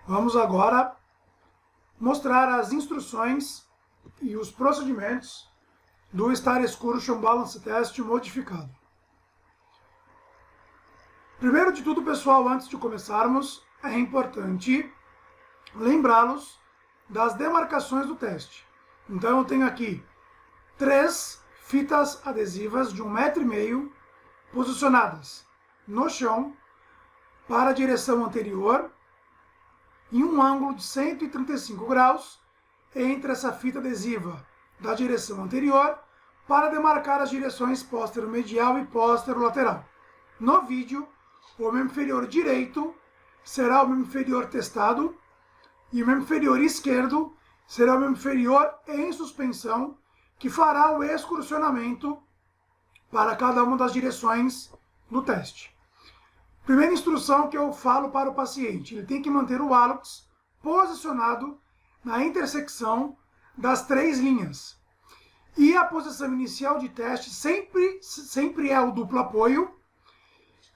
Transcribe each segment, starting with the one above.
Vamos agora mostrar as instruções e os procedimentos do Star Excursion Balance Test modificado. Primeiro de tudo, pessoal, antes de começarmos, é importante lembrá-los das demarcações do teste. Então eu tenho aqui 3 fitas adesivas de 1,5 m posicionadas no chão para a direção anterior em um ângulo de 135 graus entre essa fita adesiva da direção anterior para demarcar as direções póstero-medial e póstero-lateral. No vídeo, o membro inferior direito será o membro inferior testado e o membro inferior esquerdo será o membro inferior em suspensão, que fará o excursionamento para cada uma das direções do teste. Primeira instrução que eu falo para o paciente: ele tem que manter o hálux posicionado na intersecção das 3 linhas. E a posição inicial de teste sempre é o duplo apoio,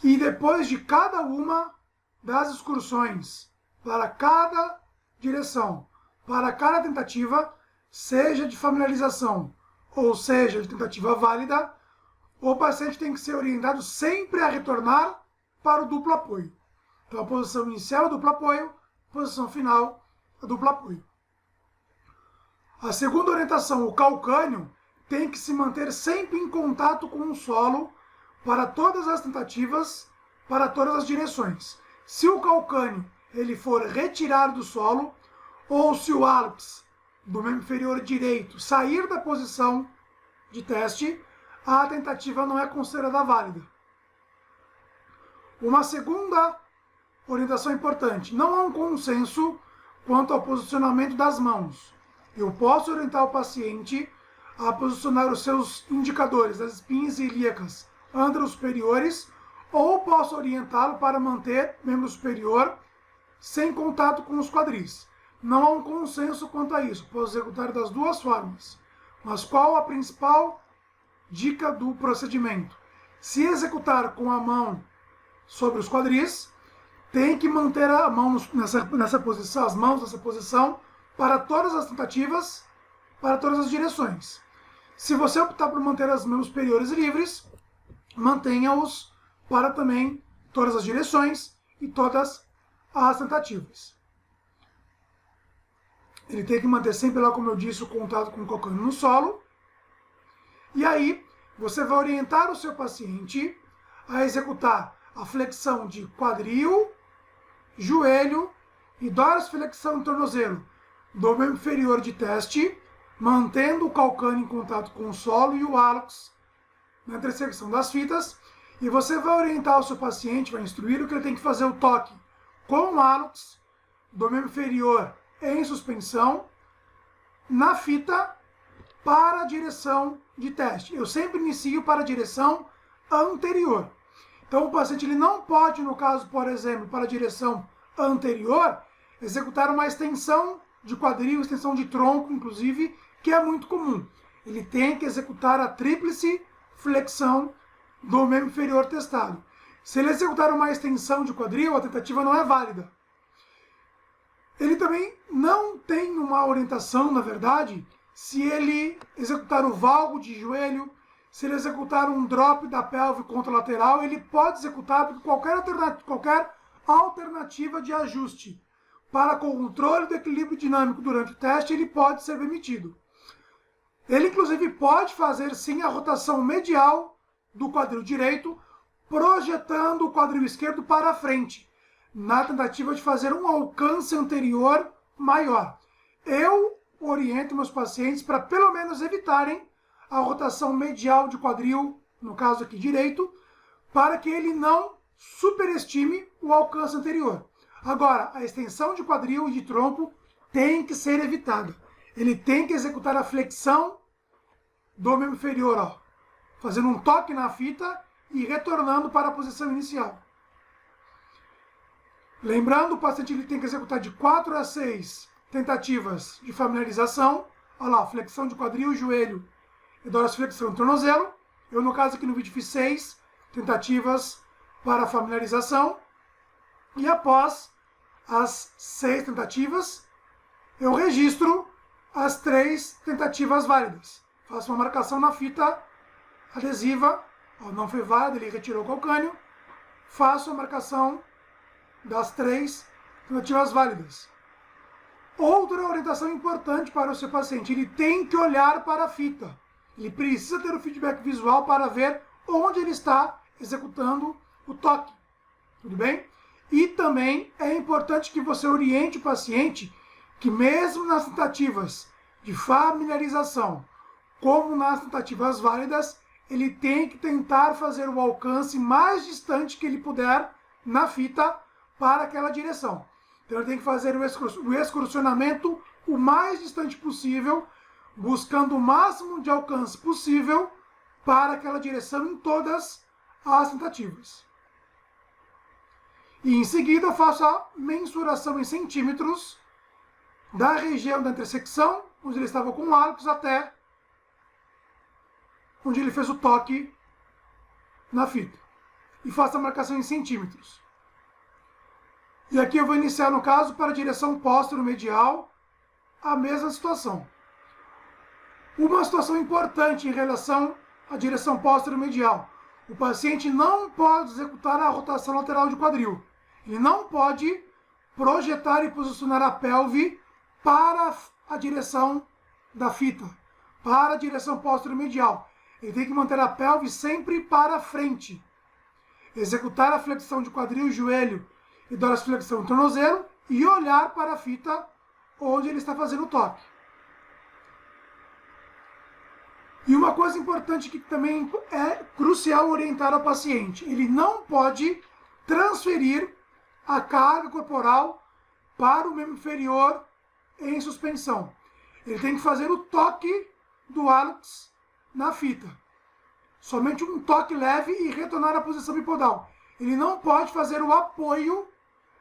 e depois de cada uma das excursões, para cada direção, para cada tentativa, seja de familiarização ou seja de tentativa válida, o paciente tem que ser orientado sempre a retornar para o duplo apoio. Então a posição inicial é o duplo apoio, a posição final é o duplo apoio. A segunda orientação, o calcânio, tem que se manter sempre em contato com o solo para todas as tentativas, para todas as direções. Se o calcânio ele for retirado do solo, ou se o hálux do membro inferior direito sair da posição de teste, a tentativa não é considerada válida. Uma segunda orientação importante: não há um consenso quanto ao posicionamento das mãos. Eu posso orientar o paciente a posicionar os seus indicadores, as espinhas ilíacas antero-superiores, ou posso orientá-lo para manter membro superior sem contato com os quadris. Não há um consenso quanto a isso. Posso executar das duas formas. Mas qual a principal dica do procedimento? Se executar com a mão sobre os quadris, tem que manter a mão nessa posição, as mãos nessa posição para todas as tentativas, para todas as direções. Se você optar por manter as mãos superiores livres, mantenha-os para também todas as direções e todas as tentativas. Ele tem que manter sempre lá, como eu disse, o contato com o calcânio no solo. E aí, você vai orientar o seu paciente a executar a flexão de quadril, joelho e dorsiflexão do tornozelo do membro inferior de teste, mantendo o calcânio em contato com o solo e o hálux na intersecção das fitas. E você vai orientar o seu paciente, vai instruir o que ele tem que fazer o toque com o hálux do membro inferior em suspensão na fita para a direção de teste. Eu sempre inicio para a direção anterior. Então o paciente ele não pode, no caso, por exemplo, para a direção anterior, executar uma extensão de quadril, extensão de tronco, inclusive, que é muito comum. Ele tem que executar a tríplice flexão do membro inferior testado. Se ele executar uma extensão de quadril, a tentativa não é válida. Ele também não tem uma orientação, na verdade, se ele executar o valgo de joelho, se ele executar um drop da pelve contralateral, ele pode executar, porque qualquer alternativa de ajuste para controle do equilíbrio dinâmico durante o teste, ele pode ser permitido. Ele, inclusive, pode fazer, sim, a rotação medial do quadril direito, projetando o quadril esquerdo para frente, na tentativa de fazer um alcance anterior maior. Eu oriento meus pacientes para pelo menos evitarem a rotação medial de quadril, no caso aqui direito, para que ele não superestime o alcance anterior. Agora, a extensão de quadril e de tronco tem que ser evitada. Ele tem que executar a flexão do membro inferior, ó, fazendo um toque na fita e retornando para a posição inicial. Lembrando, o paciente ele tem que executar de 4 a 6 tentativas de familiarização. Olha lá, flexão de quadril, joelho e dorsiflexão do tornozelo. Eu, no caso aqui no vídeo, fiz 6 tentativas para familiarização. E após as 6 tentativas, eu registro as 3 tentativas válidas. Faço uma marcação na fita adesiva, não foi válida, ele retirou o calcânio, faço a marcação das 3 tentativas válidas. Outra orientação importante para o seu paciente, ele tem que olhar para a fita. Ele precisa ter o feedback visual para ver onde ele está executando o toque. Tudo bem? E também é importante que você oriente o paciente que mesmo nas tentativas de familiarização, como nas tentativas válidas, ele tem que tentar fazer o alcance mais distante que ele puder na fita para aquela direção. Então ele tem que fazer o excursionamento o mais distante possível, buscando o máximo de alcance possível para aquela direção em todas as tentativas. E em seguida eu faço a mensuração em centímetros da região da intersecção, onde ele estava com o hálux, até onde ele fez o toque na fita. E faço a marcação em centímetros. E aqui eu vou iniciar, no caso, para a direção póstero-medial, a mesma situação. Uma situação importante em relação à direção póstero-medial. O paciente não pode executar a rotação lateral de quadril. Ele não pode projetar e posicionar a pelve para a direção da fita, para a direção póstero-medial. Ele tem que manter a pelve sempre para frente. Executar a flexão de quadril e joelho e dorsiflexão do tornozelo e olhar para a fita onde ele está fazendo o toque. E uma coisa importante que também é crucial orientar ao paciente, ele não pode transferir a carga corporal para o membro inferior em suspensão. Ele tem que fazer o toque do hálux na fita. Somente um toque leve e retornar à posição bipodal. Ele não pode fazer o apoio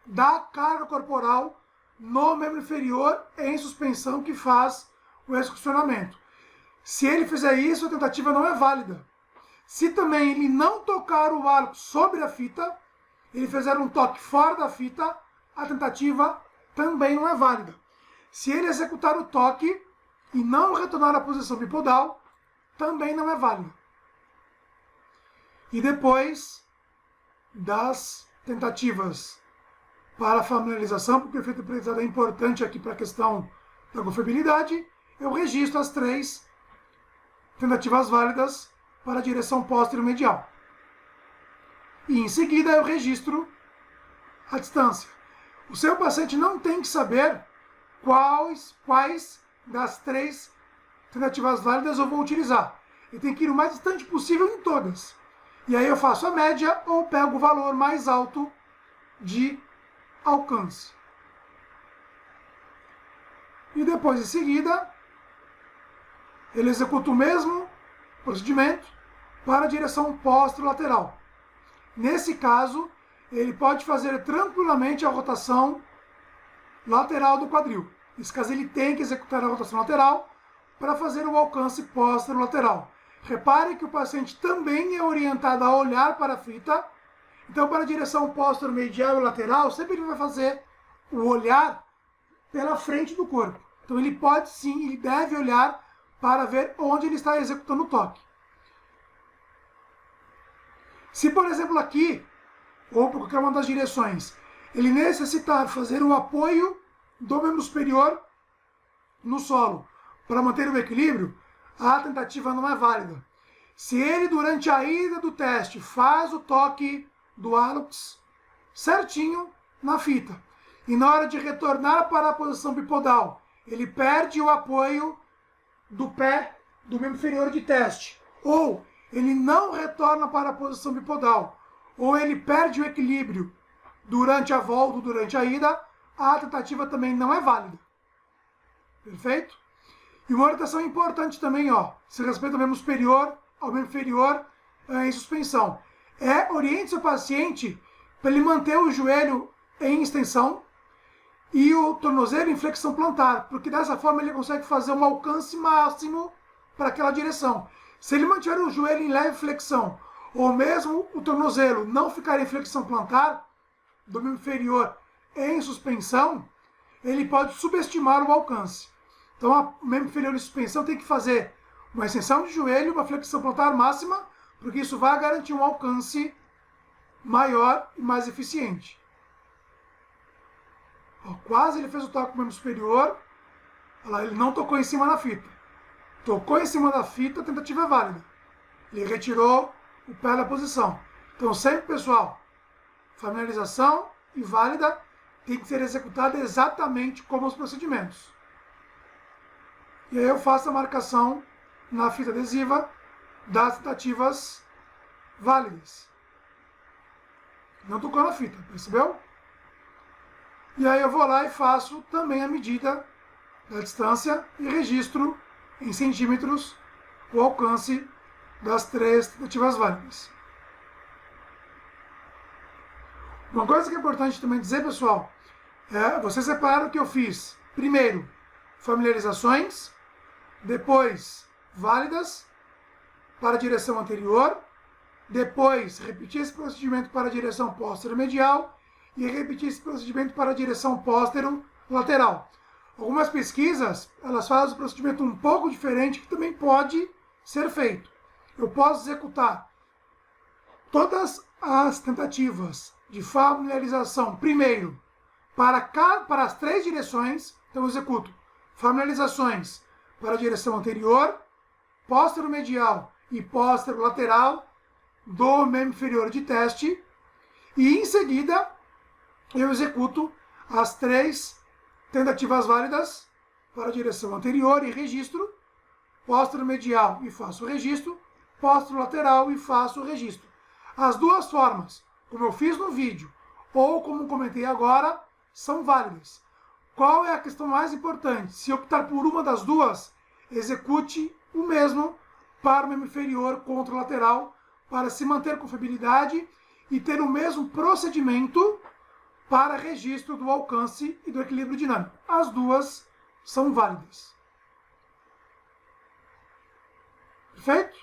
da carga corporal no membro inferior em suspensão que faz o excursionamento. Se ele fizer isso, a tentativa não é válida. Se também ele não tocar o hálux sobre a fita, ele fizer um toque fora da fita, a tentativa também não é válida. Se ele executar o toque e não retornar à posição bipodal, também não é válida. E depois das tentativas para a familiarização, porque o efeito aprendizado é importante aqui para a questão da confiabilidade, eu registro as 3 tentativas válidas para a direção póstero-medial. E em seguida eu registro a distância. O seu paciente não tem que saber quais das 3 tentativas válidas eu vou utilizar. Ele tem que ir o mais distante possível em todas. E aí eu faço a média ou pego o valor mais alto de alcance. E depois, em seguida, ele executa o mesmo procedimento para a direção póstero-lateral. Nesse caso, ele pode fazer tranquilamente a rotação lateral do quadril. Nesse caso, ele tem que executar a rotação lateral para fazer o alcance póstero-lateral. Repare que o paciente também é orientado a olhar para a fita. Então, para a direção póstero-medial e lateral, sempre ele vai fazer o olhar pela frente do corpo. Então, ele pode sim, ele deve olhar para ver onde ele está executando o toque. Se, por exemplo, aqui, ou por qualquer uma das direções, ele necessitar fazer o apoio do membro superior no solo para manter o equilíbrio, a tentativa não é válida. Se ele, durante a ida do teste, faz o toque do hálux certinho na fita, e na hora de retornar para a posição bipodal, ele perde o apoio do pé do membro inferior de teste, ou ele não retorna para a posição bipodal, ou ele perde o equilíbrio durante a volta ou durante a ida, a tentativa também não é válida. Perfeito? E uma orientação importante também, se respeita ao membro superior, ao membro inferior em suspensão. Oriente seu paciente para ele manter o joelho em extensão e o tornozelo em flexão plantar, porque dessa forma ele consegue fazer um alcance máximo para aquela direção. Se ele mantiver o joelho em leve flexão, ou mesmo o tornozelo não ficar em flexão plantar, do membro inferior em suspensão, ele pode subestimar o alcance. Então, o membro inferior em suspensão tem que fazer uma extensão de joelho, uma flexão plantar máxima, porque isso vai garantir um alcance maior e mais eficiente. Ó, quase ele fez o toque com o membro superior. Olha lá, ele não tocou em cima da fita. Tocou em cima da fita, a tentativa é válida. Ele retirou o pé da posição. Então, sempre, pessoal, familiarização e válida tem que ser executada exatamente como os procedimentos. E aí eu faço a marcação na fita adesiva das tentativas válidas. Não tocou na fita, percebeu? E aí eu vou lá e faço também a medida da distância e registro em centímetros o alcance das 3 tentativas válidas. Uma coisa que é importante também dizer, pessoal, vocês repararam que eu fiz primeiro familiarizações, depois válidas para a direção anterior, depois repetir esse procedimento para a direção póstero-medial e repetir esse procedimento para a direção póstero-lateral. Algumas pesquisas, elas fazem o procedimento um pouco diferente, que também pode ser feito. Eu posso executar todas as tentativas de familiarização, primeiro, para as 3 direções. Então eu executo familiarizações para a direção anterior, póstero-medial e póstero-lateral do membro inferior de teste. E em seguida, eu executo as 3 tentativas válidas para a direção anterior e registro, póstero-medial e faço o registro, póstero-lateral e faço o registro. As duas formas, como eu fiz no vídeo ou como comentei agora, são válidas. Qual é a questão mais importante? Se optar por uma das duas, execute o mesmo para o membro inferior contra o lateral, para se manter com fiabilidade e ter o mesmo procedimento para registro do alcance e do equilíbrio dinâmico. As duas são válidas. Perfeito?